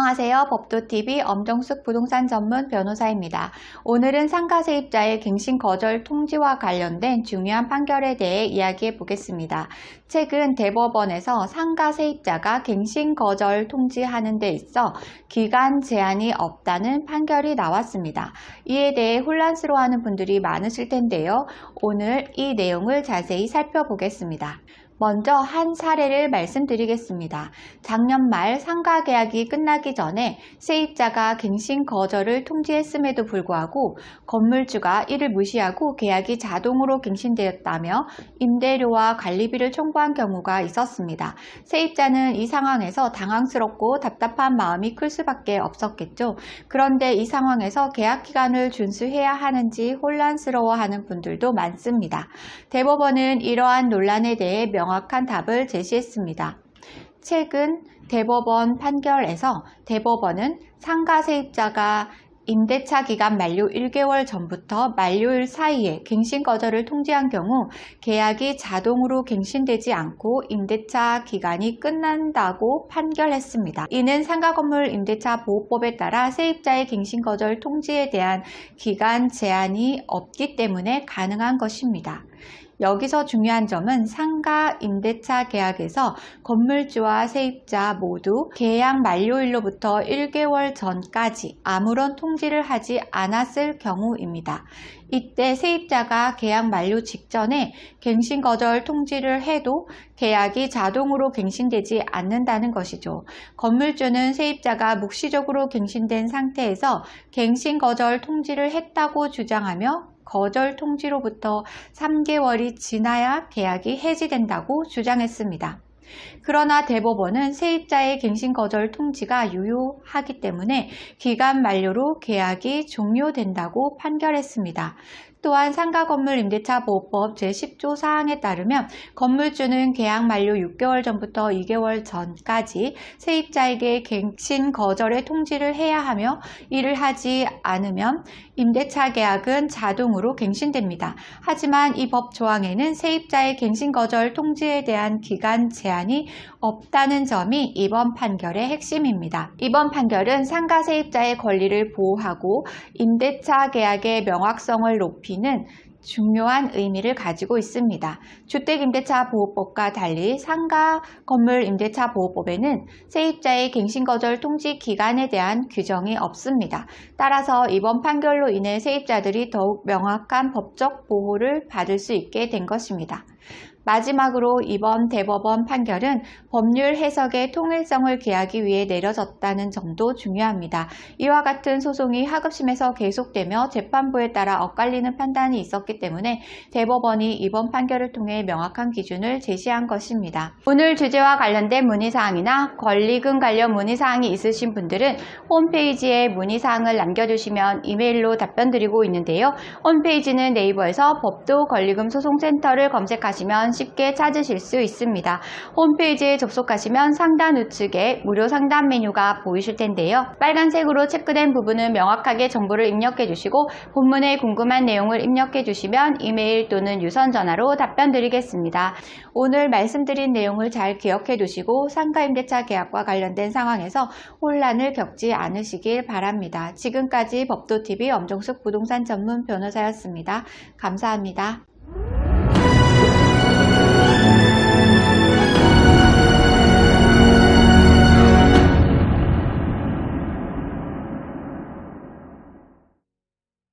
안녕하세요. 법도TV 엄정숙 부동산 전문 변호사입니다. 오늘은 상가 세입자의 갱신 거절 통지와 관련된 중요한 판결에 대해 이야기해 보겠습니다. 최근 대법원에서 상가 세입자가 갱신 거절 통지하는 데 있어 기간 제한이 없다는 판결이 나왔습니다. 이에 대해 혼란스러워하는 분들이 많으실 텐데요. 오늘 이 내용을 자세히 살펴보겠습니다. 먼저 한 사례를 말씀드리겠습니다. 작년 말 상가 계약이 끝나기 전에 세입자가 갱신 거절을 통지했음에도 불구하고 건물주가 이를 무시하고 계약이 자동으로 갱신되었다며 임대료와 관리비를 청구한 경우가 있었습니다. 세입자는 이 상황에서 당황스럽고 답답한 마음이 클 수밖에 없었겠죠. 그런데 이 상황에서 계약 기간을 준수해야 하는지 혼란스러워하는 분들도 많습니다. 대법원은 이러한 논란에 대해 명확한 답을 제시했습니다. 최근 대법원 판결에서 대법원은 상가 세입자가 임대차 기간 만료 1개월 전부터 만료일 사이에 갱신 거절을 통지한 경우 계약이 자동으로 갱신되지 않고 임대차 기간이 끝난다고 판결했습니다. 이는 상가건물 임대차 보호법에 따라 세입자의 갱신 거절 통지에 대한 기간 제한이 없기 때문에 가능한 것입니다. 여기서 중요한 점은 상가 임대차 계약에서 건물주와 세입자 모두 계약 만료일로부터 1개월 전까지 아무런 통지를 하지 않았을 경우입니다. 이때 세입자가 계약 만료 직전에 갱신 거절 통지를 해도 계약이 자동으로 갱신되지 않는다는 것이죠. 건물주는 세입자가 묵시적으로 갱신된 상태에서 갱신 거절 통지를 했다고 주장하며 거절 통지로부터 3개월이 지나야 계약이 해지된다고 주장했습니다. 그러나 대법원은 세입자의 갱신 거절 통지가 유효하기 때문에 기간 만료로 계약이 종료된다고 판결했습니다. 또한 상가건물 임대차 보호법 제10조 사항에 따르면 건물주는 계약 만료 6개월 전부터 2개월 전까지 세입자에게 갱신 거절의 통지를 해야 하며 이를 하지 않으면 임대차 계약은 자동으로 갱신됩니다. 하지만 이 법 조항에는 세입자의 갱신 거절 통지에 대한 기간 제한이 없다는 점이 이번 판결의 핵심입니다. 이번 판결은 상가 세입자의 권리를 보호하고 임대차 계약의 명확성을 높이는 중요한 의미를 가지고 있습니다. 주택임대차보호법과 달리 상가건물 임대차보호법에는 세입자의 갱신거절 통지 기간에 대한 규정이 없습니다. 따라서 이번 판결로 인해 세입자들이 더욱 명확한 법적 보호를 받을 수 있게 된 것입니다. 마지막으로 이번 대법원 판결은 법률 해석의 통일성을 기하기 위해 내려졌다는 점도 중요합니다. 이와 같은 소송이 하급심에서 계속되며 재판부에 따라 엇갈리는 판단이 있었기 때문에 대법원이 이번 판결을 통해 명확한 기준을 제시한 것입니다. 오늘 주제와 관련된 문의사항이나 권리금 관련 문의사항이 있으신 분들은 홈페이지에 문의사항을 남겨주시면 이메일로 답변드리고 있는데요. 홈페이지는 네이버에서 법도 권리금 소송센터를 검색하시면 쉽게 찾으실 수 있습니다. 홈페이지에 접속하시면 상단 우측에 무료 상담 메뉴가 보이실 텐데요. 빨간색으로 체크된 부분은 명확하게 정보를 입력해 주시고 본문에 궁금한 내용을 입력해 주시면 이메일 또는 유선 전화로 답변 드리겠습니다. 오늘 말씀드린 내용을 잘 기억해 두시고 상가임대차 계약과 관련된 상황에서 혼란을 겪지 않으시길 바랍니다. 지금까지 법도TV 엄정숙 부동산 전문 변호사였습니다. 감사합니다.